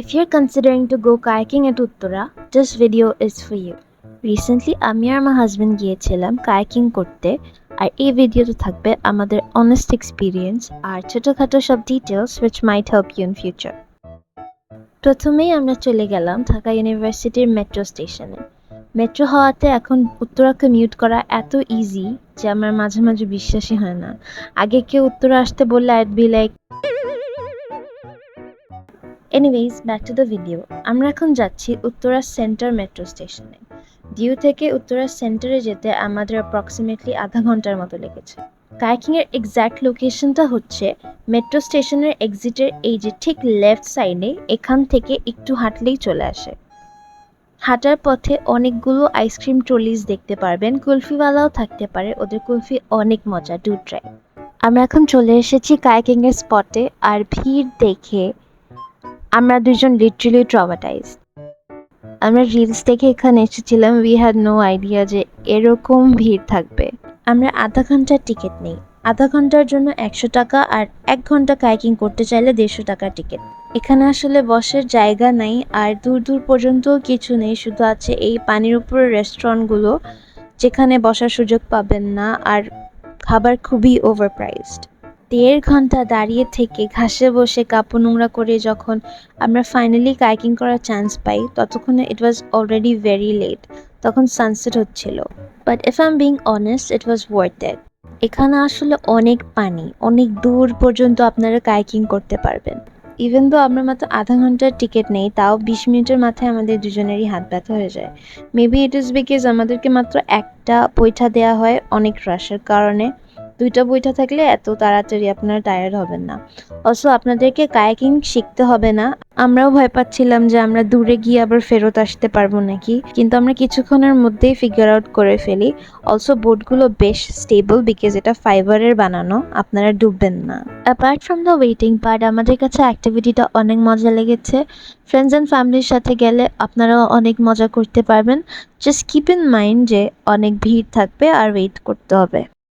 If you're considering to go kayaking at Uttara, this video is for you. Recently আমি আর আমার husband গিয়েছিলাম kayaking করতে, আর এই ভিডিওতে থাকবে আমাদের অনেস্ট এক্সপিরিয়েন্স আর ছোটখাটো সব details which might help you in future. প্রথমেই আমরা চলে গেলাম ঢাকা ইউনিভার্সিটির মেট্রো স্টেশনে। মেট্রো হওয়াতে এখন উত্তরা কমিউট করা এত ইজি যে আমার মাঝে মাঝে বিশ্বাসই হয় না। আগে কেউ উত্তরা আসতে বললে I'd be like anyways back to the video. আমরা এখন যাচ্ছি উত্তরা সেন্টার মেট্রো স্টেশনে। ডিউ থেকে উত্তরা সেন্টারে যেতে আমাদের অ্যাপ্রক্সিমেটলি আধা ঘন্টার মতো লেগেছে। কায়াকিংয়ের এক্স্যাক্ট লোকেশনটা হচ্ছে মেট্রো স্টেশনের এক্সিটের এই যে ঠিক লেফট সাইডে, এখান থেকে একটু হাঁটলেই চলে আসে। হাঁটার পথে অনেকগুলো আইসক্রিম ট্রলিজ দেখতে পারবেন, কুলফিওয়ালাও থাকতে পারে, ওদের কুলফি অনেক মজা, ডু ট্রাই। আমরা এখন চলে এসেছি কায়াকিংয়ের স্পটে, আর ভিড় দেখে আমরা দুজন লিটারালি ট্রমাটাইজড। আমরা রিলস দেখে এখানে এসেছিলাম, উই হ্যাড নো আইডিয়া যে এরকম ভিড় থাকবে। আমরা আধা ঘন্টার টিকিট নেই, আধা ঘন্টার জন্য 100 টাকা, আর 1 ঘন্টা কায়াকিং করতে চাইলে 150 টাকার টিকিট। এখানে আসলে বসার জায়গা নাই, আর দূর দূর পর্যন্ত কিছু নেই, শুধু আছে এই পানির উপরে রেস্টুরেন্টগুলো যেখানে বসার সুযোগ পাবেন না, আর খাবার খুবই ওভারপ্রাইসড। 1.5 ঘন্টা দাঁড়িয়ে থেকে ঘাসে বসে কাপড় নোংরা করে যখন আমরা ফাইনালি কায়াকিং করার চান্স পাই, ততক্ষণে ইট ওয়াজ অলরেডি ভেরি লেট, তখন সানসেট হচ্ছিল। But if I am being honest, it was worth it. এখানে আসলে অনেক পানি, অনেক দূর পর্যন্ত আপনারা কায়াকিং করতে পারবেন। ইভেন তো আমরা মাত্র আধা ঘন্টার টিকিট নেই, তাও 20 মিনিটের মাথায় আমাদের দুজনেরই হাত ব্যথা হয়ে যায়। মেবি ইট ইজ বিকজ আমাদেরকে মাত্র একটা বৈঠা দেওয়া হয় অনেক রাশের কারণে। 2টা বৈঠা থাকলে এত তাড়াতাড়ি আপনারা টায়ার্ড হবেন না। অলসো আপনাদেরকে কায়াকিং শিখতে হবে না। আমরাও ভয় পাচ্ছিলাম যে আমরা দূরে গিয়ে আবার ফেরত আসতে পারবো নাকি, কিন্তু আমরা কিছুক্ষণের মধ্যেই ফিগার আউট করে ফেলি। অলসো বোটগুলো বেশ স্টেবল বিকজ এটা ফাইবারের বানানো, আপনারা ডুববেন না। Apart from the waiting part, আমাদের কাছে অ্যাক্টিভিটিটা অনেক মজা লেগেছে। ফ্রেন্ডস অ্যান্ড ফ্যামিলির সাথে গেলে আপনারাও অনেক মজা করতে পারবেন। জাস্ট কিপ ইন মাইন্ড যে অনেক ভিড় থাকবে আর ওয়েট করতে হবে।